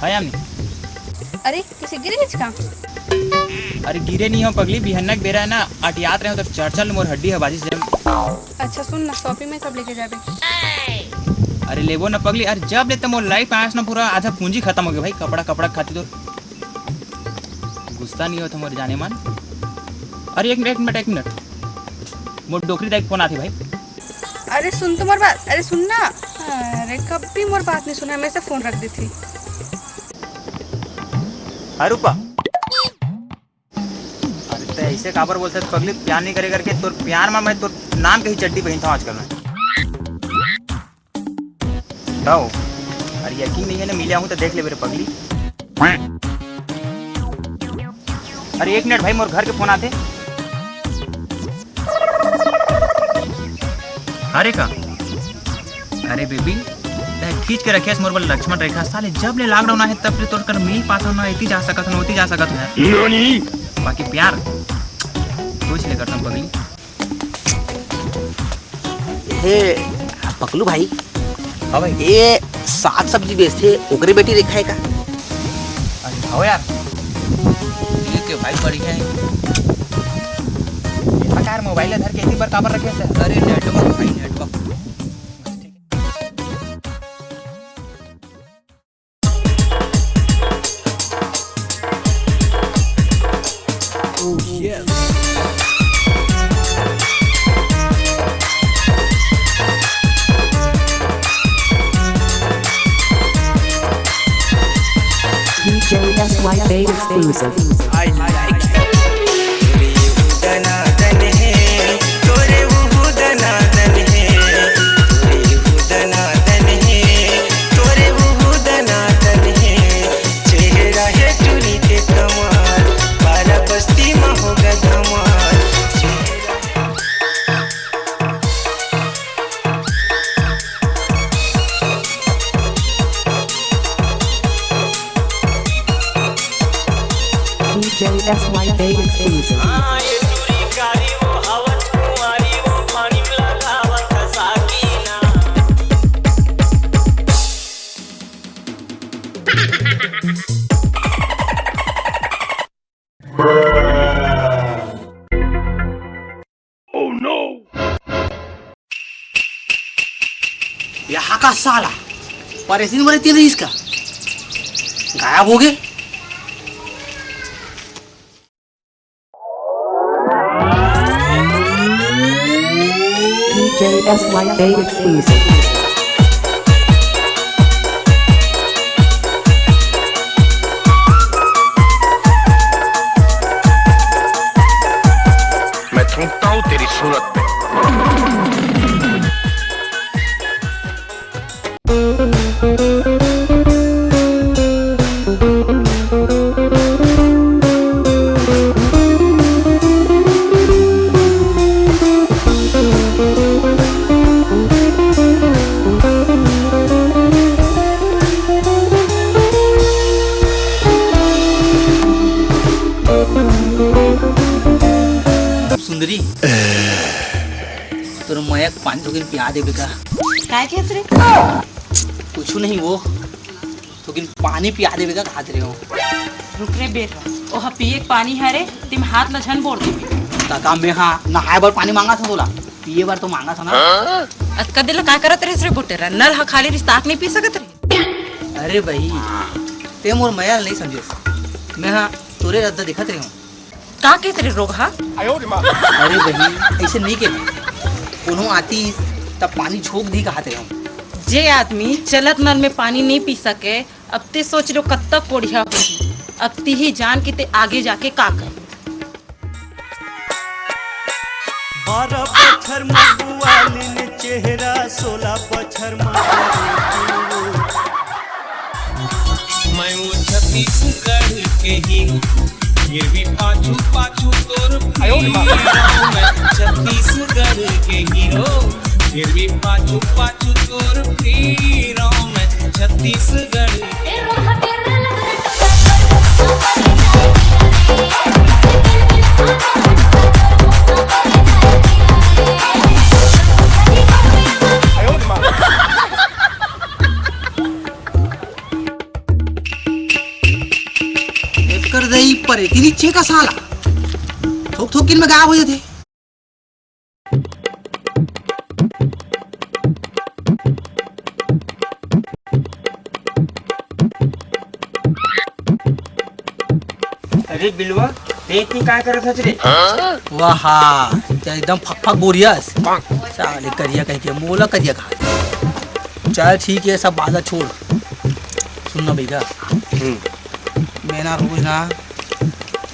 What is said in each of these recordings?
है यानी। अरे किसी गिरे का? अरे गिरे नहीं हो पगली, बिहन्नक बेरा है ना अटियात रहे हो तो चर्चल मोर हड्डी है बाजी से। अच्छा सुन ना, शॉपिंग में कब लेके जाबे? अरे लेबो ना पगली, अरे जब लेते मोर लाइफ आस ना पूरा आधा पूंजी खत्म हो गया भाई। कपड़ा कपड़ा खाती तो गुस्सा नहीं होता मोर जाने मन। अरे एक मिनट मोर डोकरी दाई फोन आती भाई। अरे सुन तो मोर बात, अरे सुन ना। अरे कभी मोर बात नहीं सुना, मैं से फोन रख दी थी। हाँ रूपा, अरे तो ऐसे काबर बोलते पगली, प्यार नहीं करे करके तोर प्यार में मैं तोर नाम के ही चड्डी पहनता हूँ आजकल मैं। बताओ, अरे यकीन नहीं है ना, मिलिया हूँ तो देख ले मेरे पगली। अरे एक मिनट भाई, मोर घर के फोन आते। अरे का, अरे बेबी खींच के रखे मोर वाला लक्ष्मण रेखा। साले जब ले लॉकडाउन है तब ले तोड़ कर मिल पाता ना, इतनी जा सकत ना, उतनी जा सकत है। बाकी प्यार कुछ ले करता पगली। हे पकलू भाई, हाँ भाई, ये साग सब्जी बेचते ओकरे बेटी रेखा है का? अरे हो यार, ये के भाई बड़ी है यार। मोबाइल धर के इतनी बार काबर रखे थे? अरे नेटवर्क भाई, network. DJ SYA exclusive. I like it. तोरे वो दनादन है, तोरे वो दनादन है, तोरे वो दनादन है, तोरे वो दनादन है। चेहरा है चूड़ी के कमाल, बारह बस्ती में होगा धमाल। DJ SYA exclusive. हाँ ये चूड़ी कारी वो हवन कुंवारी वो पानी लगावत साकीना। यहाँ का साला परेशानी वाले तेल इसका गायब हो गए। DJ SYA exclusive. मैं थूकता हूँ तेरी सूरत पे। सुंदरी तोर मयक पानी तो पिया देवे का? काय केस रे? कुछ नहीं, वो तो पानी पिया देवे का खाते रहे हो? रुक रे बेटा, ओह पिए पानी है रे, तिम हाथ ल झन बोल दे। काका मैं हाँ नहाए बार पानी मांगा था, बोला पिए बार तो मांगा था ना। कदेला का करत रे रे बोटेरा, नल ह खाली रिश्ताक नहीं पी सकत रे। अरे भाई ते मोर मया नहीं समझे, मैं हाँ तोरे रद्दा दिखत रही हूँ। का के तेरे रोग हा? अरे भाई ऐसे नहीं के कोनो आती तब पानी झोंक दी कहते रहो। जे आदमी चलत नल में पानी नहीं पी सके, अब ते सोच लो कब तक कोढ़िया होगी। अब ती ही जान के ते आगे जाके का कर। 12 पत्थर मगुआलिन चेहरा 16 पत्थर मैं वो छत्तीसगढ़ के ही ये भी पाछू पाछू तोर मैं छत्तीसगढ़ के हीरो, फिर भी पाछू पाछू तोर पीरो मैं छत्तीसगढ़ के। नहीं पर इतनी चे का साला थोक थोक किन में गायब हो जाते। अरे बिलवा ते इतनी काय करत हस रे? वाह त्या एकदम फक फक बोरियस साले करिया कह के मोला करिया खा। चल ठीक है सब बाधा छोड़। सुन ना भैया मैं ना रोज ना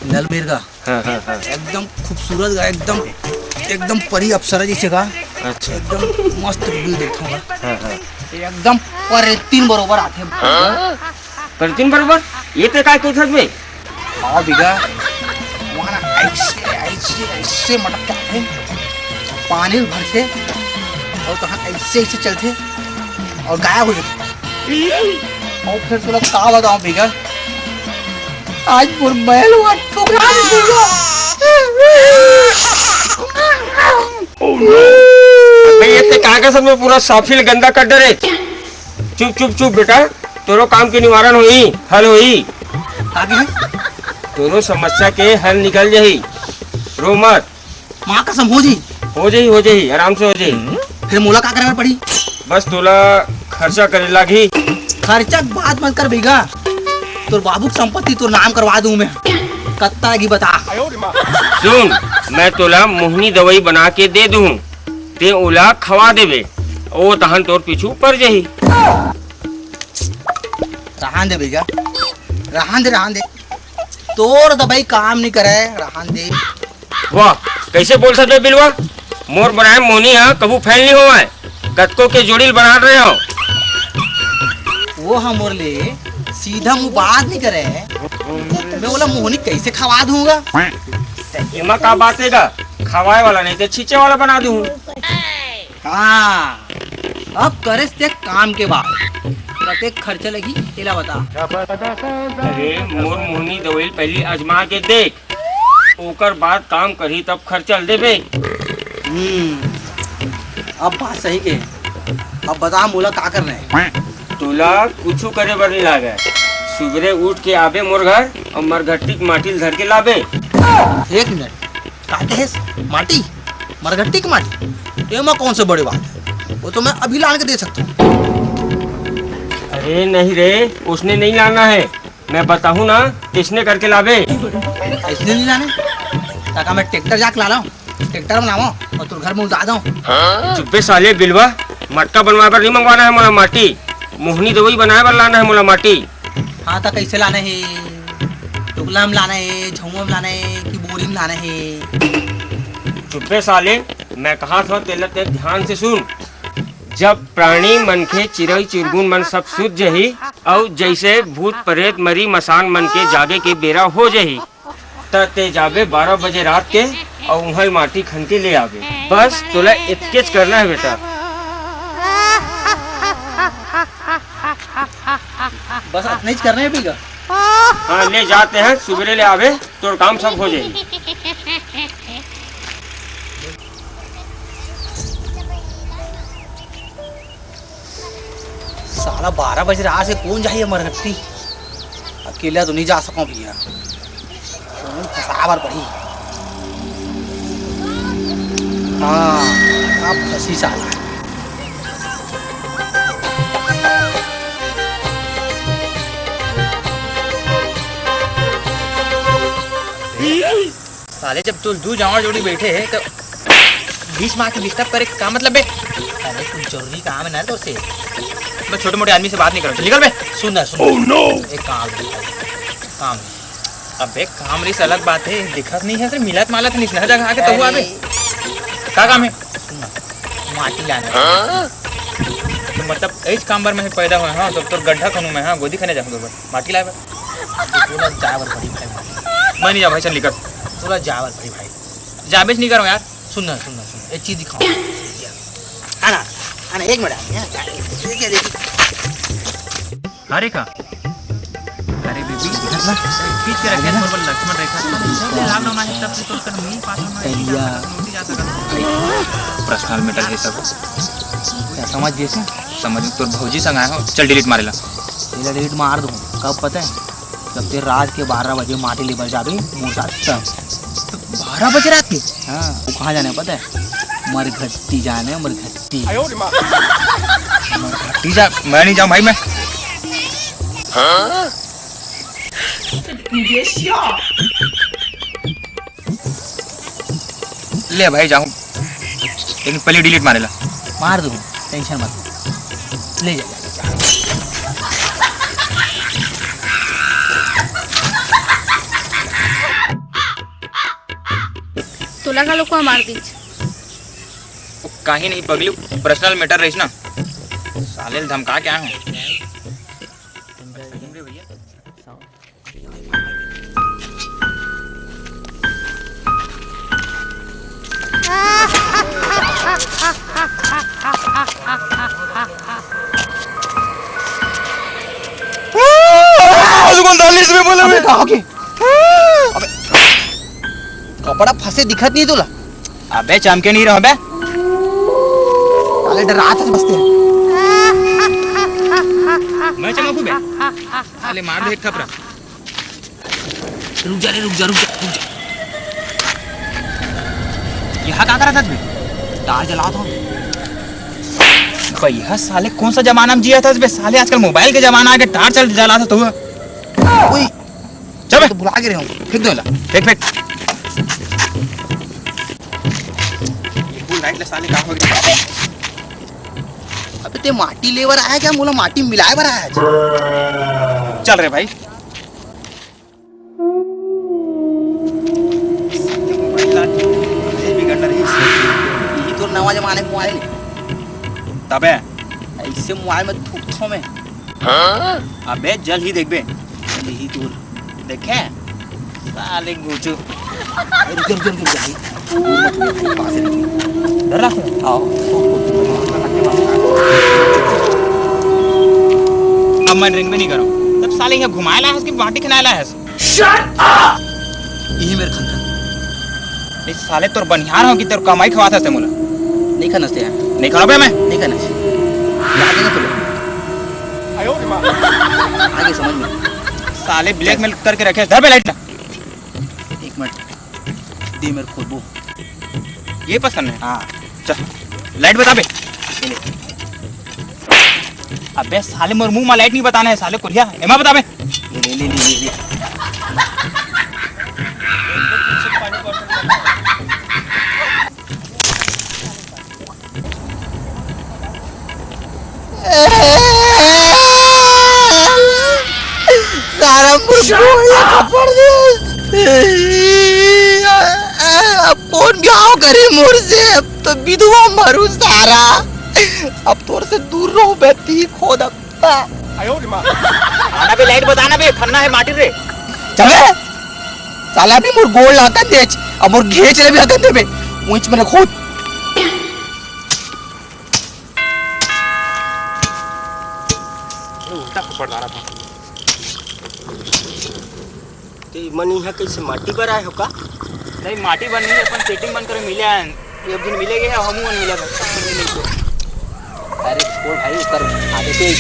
नलबेर का एकदम खूबसूरत का एकदम परी अप्सरा जैसे का एकदम मस्त व्यू देखूंगा एकदम पर तीन बरोबर आते परतीन बरोबर ये ते काय कहत हस बे? हाँ भैया वहाँ ना ऐसे मटकता है पानी भर से और तो ऐसे चलते और गायब हो जाते। और फिर तुला का बताऊं भैया आज महल हुआ ठुकरा देगा। भाई ये ते काय का सब में पूरा साफिल गंदा कर डरे। चुप चुप चुप बेटा तोरो काम के निवारण होई हल होई। आगे तोरो समस्या के हल निकल जाही रो मत। माँ कसम हो जी आराम से हो जाही। फिर मोला का करे पड़ी? बस तोला खर्चा करे लागी। खर्चा बात मत कर भैया तोर बाबू की संपत्ति तोर नाम करवा दूं मैं कत्ता की बता। सुन मैं तोला मोहनी दवाई बना के दे दूं ते ओला खवा देबे ओ तहन तोर पीछू पड़ जाही। रहन दे भैया रहन दे तोर दवाई काम नहीं करे रहन दे। वाह कैसे बोल सकते बिलवा मोर बनाए मोहनी है कबू फैल नहीं हुआ है कतको के जोड़िल बना रहे हो। वो हम मोर ले सीधा मुंह बात नहीं करे मैं बोला मोहनी कैसे खवा दूंगा। एमा का बात हैगा खवाए वाला नहीं तो छींचे वाला बना दूं। हाँ अब करे ते काम के बाद प्रत्येक खर्चा लगी तेला बता। अरे मोर मोहनी दवाई पहले आजमा के देख ओकर बाद काम करी तब खर्चल देबे। अब बात सही के अब बता मोला का करना है? तोला कुछ करे बर नहीं लागे सुबह उठ के आबे मोर घर और मरघट्टी की माटी धर के लाबे। एक मिनट काटे है माटी मरघट्टी की माटी एमा कौन से बड़ी बात है वो तो मैं अभी लान के दे सकता हूँ। अरे नहीं रे उसने नहीं लाना है मैं बताऊँ ना किसने करके लाबे। इसने नहीं लाने ताकि मैं ट्रैक्टर जाके ला लाऊं ट्रैक्टर बनाऊं और तुर घर में उतार दूं। चुप्पे साले बिलवा मटका बनवा कर नहीं मंगवाना है मोला माटी मोहनी दवाई बनाए बर लाना है मोला माटी। हाँ तो कैसे लाना है टुकला में लाना है झुआ में लाना है कि बोरी में लाना है? चुप्पे साले मैं कहा था तेला ते ध्यान से सुन जब प्राणी मन के चिरई चिरगुन मन सब सूझ जही और जैसे भूत प्रेत मरी मसान मन के जागे के बेरा हो जही ते जाबे 12 बजे रात के और उहल माटी खन के ले आवे बस तोला इतकेच करना है बेटा। बस नहीं करना है भैया। हाँ ले जाते हैं सुबह ले आवे तो काम सब हो जाएगी। साला 12 बजे रात से कौन जाइए मरघट्टी अकेला तो नहीं जा सकूं भैया फसावर पड़ी। हाँ अब फंसी साला। साले जब तू दू जावर जोड़ी बैठे है तो 20 माह की डिस्टर्ब करे का मतलब है? अरे कुछ जरूरी काम है ना तो से मैं छोटे मोटे आदमी से बात नहीं करूँ निकल बे। सुन एक काम अबे काम रिस अलग बात है दिखत नहीं है सिर्फ मिलत मालत नहीं नहर जगह आके तो हुआ बे का काम है? माटी लाना तो मतलब इस काम पर मैं पैदा हुआ हाँ तो तोर गड्ढा खनू मैं हाँ गोदी खाने जाऊँगा माटी लाए थोड़ा जावर पड़ी भाई मैं नहीं जा भाई चल निकल थोड़ा जावर पड़ी भाई जाबेच नहीं करो यार। सुनना एक चीज दिखाओ आना आना एक मिनट देखिए अरे का अरे बेबी खींच के रखे पर लक्ष्मण रेखा जब लॉकडाउन आया तब से तो कर नहीं पाता जा सकता पर्सनल मैटर है सब क्या समझ जैसे समझ तोर भौजी संग आया हो चल डिलीट मारेला डिलीट मार दूँ कब पता है जब ते रात के 12 बजे माटी लेबर जाबे मोर साथ। 12 बजे रात के? हाँ वो कहाँ जाने पता है? मरघट्टी जाने, मरघट्टी। मरघट्टी जा? मैं नहीं जाऊँ भाई मैं। ले भाई जाऊँ, लेकिन पहले डिलीट मारेला। मार दो, टेंशन मत ले जा। तुला का लोक मार दीच काही नहीं पगलू, पर्सनल मैटर रहीस ना, साले धमका क्या हूँ। अबे कहाँ के? अबे कपड़ा फंसे दिखत नहीं तुला? अबे चमके नहीं रहो बे। साले डरात है बसते हैं। मैं चमकू बे? साले मार दे एक थपड़ा। रुक जा रे, रुक जा, रुक जा, रुक जा। यहाँ क्या कर रहा था बे? तार जला था। भैया साले कौन सा जमाना में जिया था बे? साले आजकल मोबाइल के जमाना आ गया, टार चल जला था तू। ओए चल तो बुला के रहे हूँ, फेंक दो ला। फेंक फेंक। फुल राइट ले साले, कहाँ हो गया? अबे ते माटी लेवर आया क्या? मोला माटी मिलाए बर आया। चल रे भाई। ये तो नवा जमाने का मोबाइल तबे ऐसे मोबाइल में थूक थो में। अबे जल ही देख बे। यही दूर देखे साले गुचू। रुक रुक रुक भाई, दूर मत हो, पास रहिए। डर रहा है? आओ अब मैं रिंग में नहीं करूँ। तब साले यहाँ घुमाया लाया है कि बाटी खिलाया लाया है? यही मेरे खंडन इस साले तोर बनिहार हो कि तेरे कमाई खवाता है मोला। नहीं खनसते हैं, नहीं खाना बे मैं। नहीं खनस याद है तुझे? आगे समझ में। साले ब्लैकमेल करके रखे। धर पे लाइट ना। एक मिनट दे मेरे को वो। ये पास करना है? हाँ चल लाइट बता बे। अबे साले मोर मुंह में लाइट नहीं बताना है साले कुरिया। एमा बता बे। ले। सारा मुर्गा खपड़ दे। अब कौन ब्याह करे मोर से? अब तो विधवा मरू सारा। अब तोर से दूर रहो बेटी खोद। आना बे लाइट बताना बे, खन्ना है माटी रे। चले साला भी मोर गोल लाकन देच, अब मोर घेच ले भी हकन देबे ऊंच में खोद। मन यहाँ कैसे माटी पर आए हो का? नहीं माटी बन नहीं, अपन सेटिंग बन कर मिले हैं। एक दिन मिलेंगे हम मिला था। अरे छोड़ भाई, ऊपर आगे से ही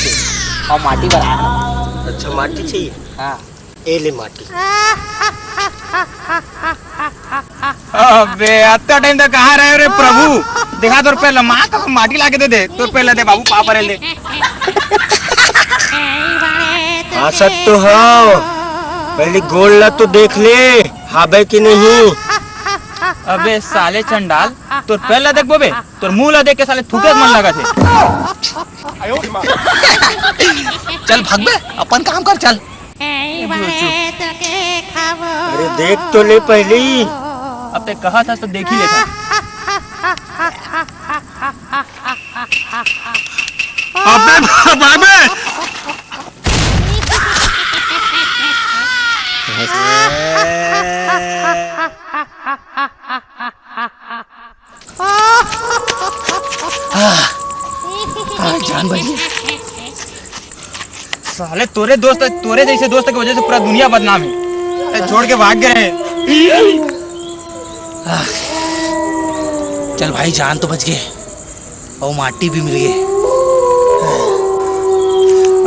और माटी पर आया। अच्छा माटी चाहिए? हाँ ए ले माटी। अबे इतना टाइम तक कहाँ रहे रे प्रभु? देखा तोर पहले माँ का माटी लाके दे दे। तोर पहले दे बाबू पापा रे ले। हाँ सच तो हाँ, पहले गोल ला तो देख ले हाबे की नहीं। अबे साले चंडाल, तोर पहले देख बोबे, तोर मुंह ला देख के साले थूके मन लगा थे। चल भाग बे, अपन काम कर चल। अरे देख तो ले पहले ही। अब ते कहा था तो देख ही लेता। अबे बाबे जान बची। साले तोरे दोस्त, तोरे जैसे दोस्त की वजह से पूरा दुनिया बदनाम है। छोड़ के भाग गए। चल भाई जान तो बच गए और माटी भी मिल गई।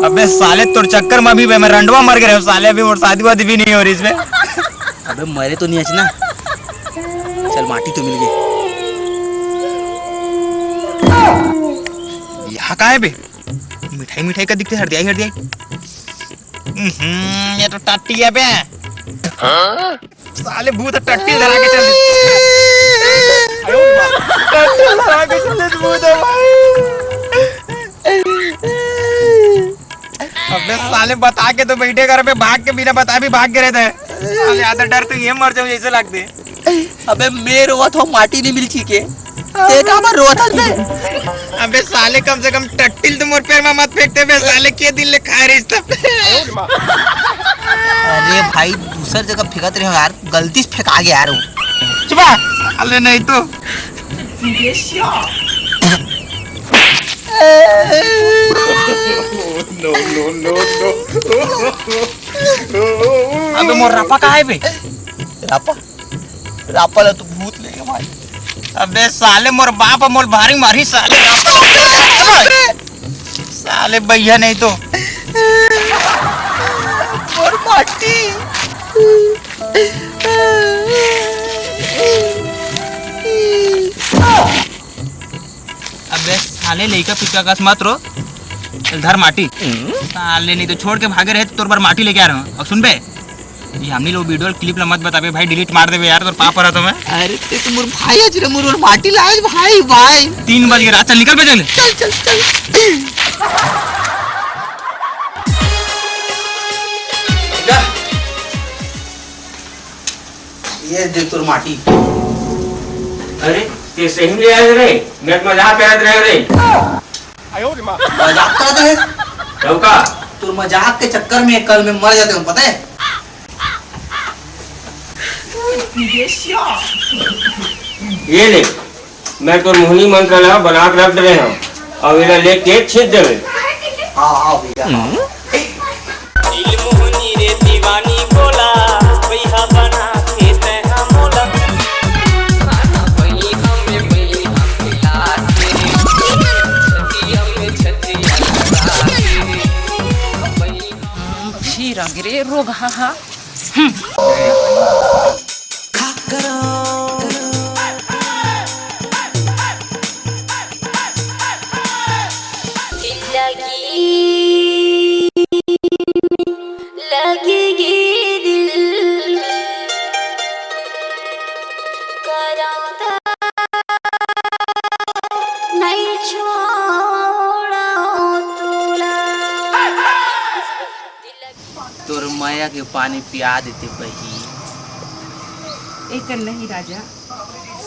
अबे साले तोर चक्कर में अभी मैं रंडवा मर गए साले, अभी और शादी वादी भी नहीं हो रही इसमें। अबे मरे तो नहीं ना। चल माटी तो मिल गई। यहाँ कहाँ है बे? मिठाई मिठाई का दिखते, हरदियाई हरदियाई। ये तो टट्टी है बे। साले भूत टट्टी धरा के चल। टट्टी धरा के चल भूत है भाई। अबे साले बता के तो बैठे घर पे, भाग के बिना बताए भी भाग के रहते हैं। साले आधा डर तो ये मर जाऊं जैसे लगते। अबे मैं रोआ था, माटी नहीं मिली ठीक है। देखा मैं रोआ था बे। अबे साले कम से कम टट्टिल तो मोर पैर में मत फेंकते बे साले, के दिल ले खा रही सब। अरे भाई दूसर जगह फेंकत रहे हो यार, गलती से फेंका गया यार वो। चुपा साले नहीं तो। अबे मोर रापा कहाँ है बे? रापा रापा ला तो भूत लेके भाई। अबे साले मोर बाप मोर भारी मारी साले रापा। साले भैया नहीं तो। और माटी। अबे साले लइका पिचका का मत रो, धर माटी। साले नहीं तो छोड़ के भागे रहे तो तोर बार माटी लेके आ रहा हूँ। और सुन बे, ये हमनी लोग वीडियो क्लिप ला मत बताबे भाई, डिलीट मार देबे यार, तोर पाप रहा तो मैं। अरे ते तो मोर भाई आज रे, मोर माटी लाए भाई भाई। 3 बज गए रात, चल निकल पे चल। चल चल चल। ये देख तोर माटी। अरे ये सही ले आए रे, मैं मजाक कर रहे रे। मजाक करता है तो का तोर मजाक के चक्कर में कल में मर जाते हो पता है। ये ले, मैं तो मोहनी मंत्र ला बना के रख दे हम, और इला ले के छेद देवे। हाँ हाँ भैया। दिल मोहनी रे दीवानी बोला, भैया बना के तैहा मोला। खाना बनी हमें बनी हम लात में, छतिया में छतिया लगा के। फिर गिरे रोग हा। लगेगी दिल कराता नहीं छोड़ा तुला। तोर माया के पानी पिया देते बही। एक नहीं राजा,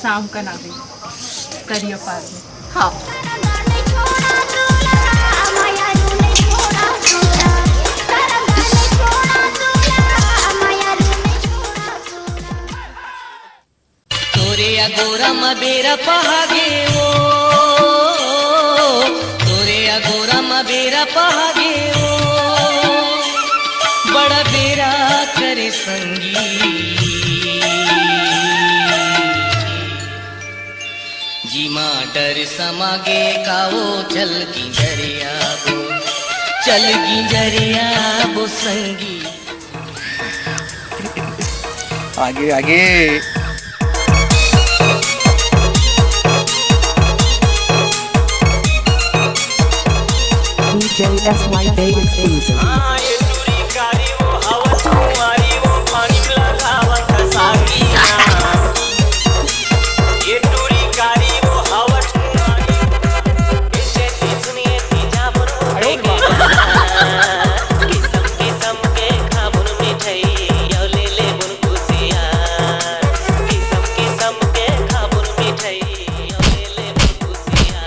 शाम का ना दे करियो पार में। हाँ तोरे गोरा मबेरा पहागे ओ, तोरे गोरा मबेरा पहागे ओ, बड़ा बेरा करे संगी। जीमा डर समागे काओ चल गिंजरिया बो, चल गिंजरिया बो संगी। आगे आगे। DJ SY Bay exclusive. हाँ ये दूरी कारी वो हवा तुम्हारी वो पानी लगावत सागिया। ये दूरी कारी वो हवा तुम्हारी, इसे सुनिए थी जाबुन देखे किस्म किस्म के खाबुन मिठाई यो ले ले बुन खुशिया। किस्म किस्म के खाबुन मिठाई यो ले ले बुन खुशिया।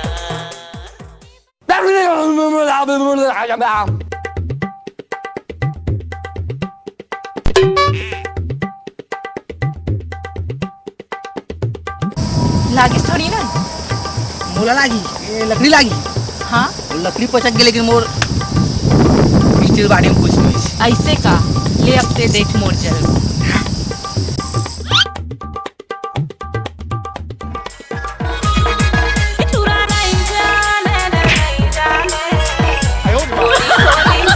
लागिस थोड़ी ना। मोला लागी ये लकड़ी लागी। हाँ वो लकड़ी पचक गई, लेकिन मोर स्टील बाड़ी में कुछ नहीं। ऐसे का ले अब ते देख मोर जल। चुरा नहीं जाने नहीं जाने, गोली गोली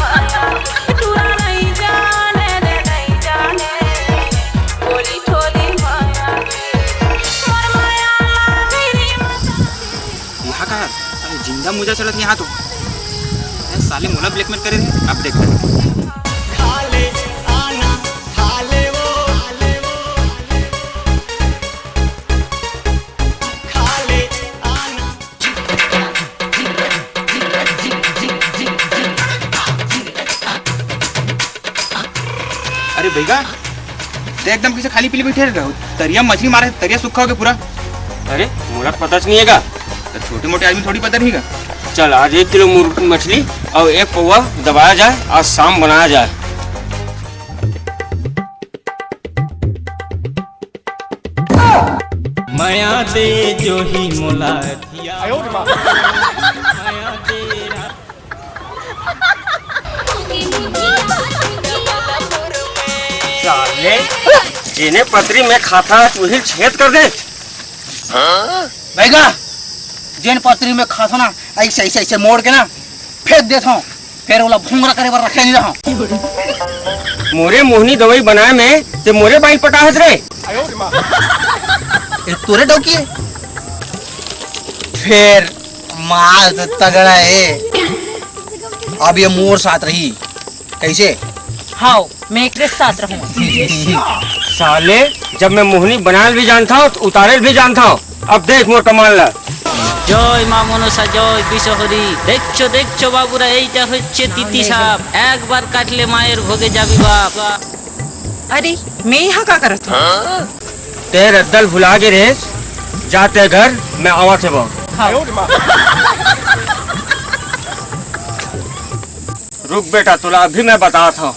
चलत यहाँ तो साले मोला ब्लैकमेल करे रहे। अब देखते हैं। अरे भैया तो एकदम किसे खाली पीली बैठे रहो, तरिया मछली मारे, तरिया सूखा हो गया पूरा। अरे मोला पता नहीं है तो छोटे मोटे आदमी थोड़ी पता नहीं का। चल आज 1 किलो मछली और 1 पौवा दबाया जाए, आज शाम बनाया जाए। माया दे जो ही मोला साले इन्हें पतरी में खाता है, तू ही छेद कर दे। भैया जेन पतरी में खाता ना ऐसे ऐसे ऐसे मोड़ के ना फेंक देता हूँ, फिर वाला भूंगरा करे पर रखे नहीं रहा। मोरे मोहनी दवाई बनाए में ते मोरे बाइल पटा है रे। तोरे डौकी है फिर माल तो तगड़ा है। अब ये मोर साथ रही कैसे? हाँ मैं एक साथ रहूँगा। साले जब मैं मोहनी बनाल भी जानता हूँ तो उतारे भी जानता हूँ। अब देख मोर कमाल ला। জয় মা মনসা জয় বিশ্বহরি। দেখছো বাবুরা, এইটা হচ্ছে তিতি সাপ, একবার কাটলে মায়ের ভোগে যাবি বাপ। अरे मैं यहाँ क्या करत हूँ? तेरे दल भुला के रेस जाते घर मैं आवा थे बहुत। रुक बेटा तुला अभी मैं बताता हूँ।